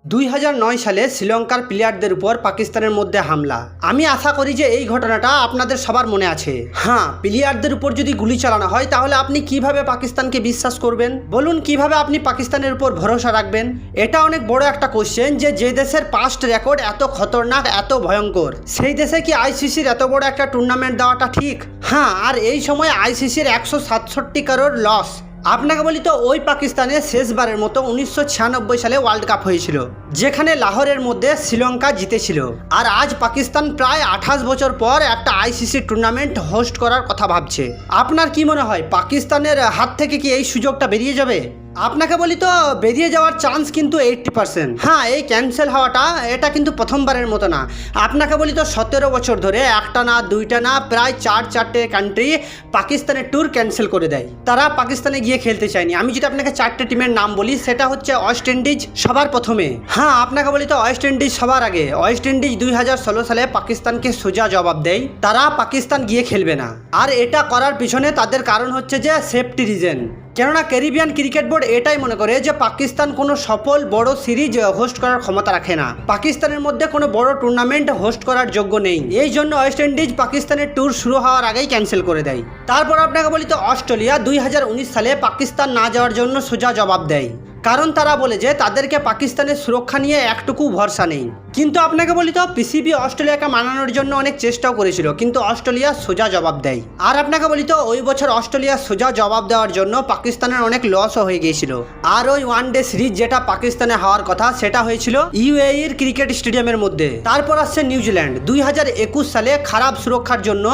2009 সালে শ্রীলঙ্কার প্লেয়ারদের উপর পাকিস্তানের মধ্যে হামলা। আমি আশা করি যে এই ঘটনাটা আপনাদের সবার মনে আছে। হ্যাঁ, প্লেয়ারদের উপর যদি গুলি চালানো হয় তাহলে আপনি কিভাবে পাকিস্তানকে বিশ্বাস করবেন? বলুন, কিভাবে আপনি পাকিস্তানের উপর ভরসা রাখবেন? এটা অনেক বড় একটা কোশ্চেন যে দেশের পাস্ট রেকর্ড এত খতরনাক, এত ভয়ঙ্কর, সেই দেশে কি আইসিসির এত বড় একটা টুর্নামেন্ট দেওয়াটা ঠিক? হ্যাঁ, আর এই সময় আইসিসির 167 করোড় লস। আপনাকে বলি তো, ওই পাকিস্তানে শেষবারের মতো 1996 সালে ওয়ার্ল্ড কাপ হয়েছিল, যেখানে লাহোরের মধ্যে শ্রীলঙ্কা জিতেছিল। আর আজ পাকিস্তান প্রায় 28 বছর পর একটা আইসিসি টুর্নামেন্ট হোস্ট করার কথা ভাবছে। আপনার কি মনে হয়, পাকিস্তানের হাত থেকে কি এই সুযোগটা বেরিয়ে যাবে? আপনাকে বলি তো, বেরিয়ে যাওয়ার চান্স কিন্তু 80%। হ্যাঁ, এই ক্যান্সেল হওয়াটা এটা কিন্তু প্রথমবারের মতো না। আপনাকে বলি তো, 17 বছর ধরে একটা না দুইটা না প্রায় 4-4টে কান্ট্রি পাকিস্তানের ট্যুর ক্যান্সেল করে দেয়। তারা পাকিস্তানে গিয়ে খেলতে চায়নি। আমি যদি আপনাকে 4টে টিমের নাম বলি, সেটা হচ্ছে ওয়েস্ট ইন্ডিজ সবার প্রথমে। হ্যাঁ, আপনাকে বলি তো, ওয়েস্ট ইন্ডিজ সবার আগে। ওয়েস্ট ইন্ডিজ 2016 সালে পাকিস্তানকে সোজা জবাব দেয়, তারা পাকিস্তান গিয়ে খেলবে না। আর এটা করার পিছনে তাদের কারণ হচ্ছে যে সেফটি রিজন। কেননা ক্যারিবিয়ান ক্রিকেট বোর্ড এটাই মনে করে যে পাকিস্তান কোনো সফল বড় সিরিজ হোস্ট করার ক্ষমতা রাখে না, পাকিস্তানের মধ্যে কোনো বড় টুর্নামেন্ট হোস্ট করার যোগ্য নেই। এই জন্য ওয়েস্ট ইন্ডিজ পাকিস্তানের ট্যুর শুরু হওয়ার আগেই ক্যান্সেল করে দেয়। তারপর আপনাকে বলি তো, অস্ট্রেলিয়া 2019 সালে পাকিস্তান না যাওয়ার জন্য সোজা জবাব দেয়, কারণ তারা বলে যে তাদেরকে পাকিস্তানের সুরক্ষা নিয়ে একটুকু ভরসা নেই। কিন্তু আপনাকে বলি তো, পিসিবি অস্ট্রেলিয়াকে মানানোর জন্য অনেক চেষ্টাও করেছিল, কিন্তু অস্ট্রেলিয়া সোজা জবাব দেয়। আর আপনাকে বলি তো, ওই বছর অস্ট্রেলিয়া সোজা জবাব দেওয়ার জন্য পাকিস্তানের অনেক লসও হয়ে গিয়েছিল। আর ওই ওয়ানডে সিরিজ যেটা পাকিস্তানে হওয়ার কথা, সেটা হয়েছিল ইউএইর ক্রিকেট স্টেডিয়ামের মধ্যে। তারপর আসছে নিউজিল্যান্ড। 2021 সালে খারাপ সুরক্ষার জন্য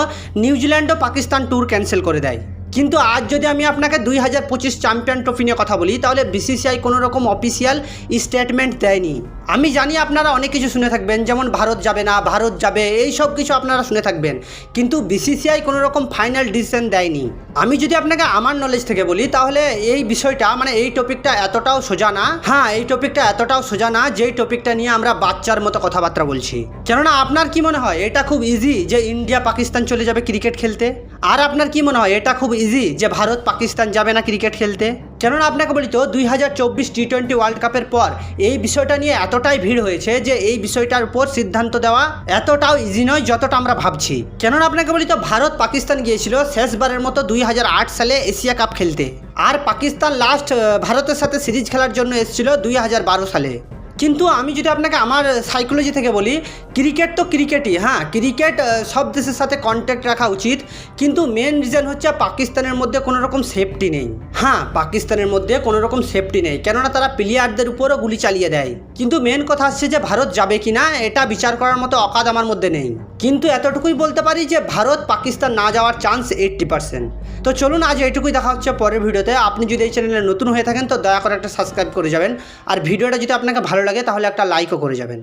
নিউজিল্যান্ডও পাকিস্তান ট্যুর ক্যান্সেল করে দেয়। কিন্তু আজ যদি আমি আপনাকে 2025 চ্যাম্পিয়ন ট্রফি নিয়ে কথা বলি, তাহলে বিসিসিআই কোনো রকম অফিসিয়াল স্টেটমেন্ট দেয়নি। আমি জানি আপনারা অনেক কিছু শুনে থাকবেন, যেমন ভারত যাবে না, ভারত যাবে, এই সব কিছু আপনারা শুনে থাকবেন, কিন্তু বিসিসিআই কোনো রকম ফাইনাল ডিসিশন দেয়নি। আমি যদি আপনাকে আমার নলেজ থেকে বলি, তাহলে এই বিষয়টা এই টপিকটা এতটাও সোজা না। হ্যাঁ, এই টপিকটা এতটাও সোজা না যেই টপিকটা নিয়ে আমরা বাচ্চার মতো কথাবার্তা বলছি। কেননা আপনার কি মনে হয় এটা খুব ইজি যে ইন্ডিয়া পাকিস্তান চলে যাবে ক্রিকেট খেলতে? আর আপনার কি মনে হয় এটা খুব ইজি যে ভারত পাকিস্তান যাবে না ক্রিকেট খেলতে? কেননা আপনাকে বলি তো, 2024 টি20 ওয়ার্ল্ড কাপের পর এই বিষয়টা নিয়ে এতটাই ভিড় হয়েছে যে এই বিষয়টার উপর সিদ্ধান্ত দেওয়া এতটাও ইজি নয় যতটা আমরা ভাবছি। কেননা আপনাকে বলি তো, ভারত পাকিস্তান গিয়েছিল শেষবারের মতো 2008 সালে এশিয়া কাপ খেলতে, আর পাকিস্তান লাস্ট ভারতের সাথে সিরিজ খেলার জন্য এসেছিল 2012 সালে। কিন্তু আমি যদি আপনাকে আমার সাইকোলজি থেকে বলি, ক্রিকেট তো ক্রিকেটই। হ্যাঁ, ক্রিকেট সব দেশের সাথে কন্ট্যাক্ট রাখা উচিত, কিন্তু মেন রিজন হচ্ছে পাকিস্তানের মধ্যে কোনো রকম সেফটি নেই। হ্যাঁ, পাকিস্তানের মধ্যে কোনো রকম সেফটি নেই, কেননা তারা প্লেয়ারদের উপরও গুলি চালিয়ে দেয়। কিন্তু মেন কথা হচ্ছে যে ভারত যাবে কি না, এটা বিচার করার মতো অকাদ আমার মধ্যে নেই। কিন্তু এতটুকুই বলতে পারি যে ভারত পাকিস্তান না যাওয়ার চান্স 80%। তো চলুন, আজ এইটুকুই, দেখা হচ্ছে পরের ভিডিওতে। আপনি যদি এই চ্যানেলে নতুন হয়ে থাকেন তো দয়া করে একটা সাবস্ক্রাইব করে যাবেন, আর ভিডিওটা যদি আপনাকে ভালো লাগে তাহলে একটা লাইকও করে যাবেন।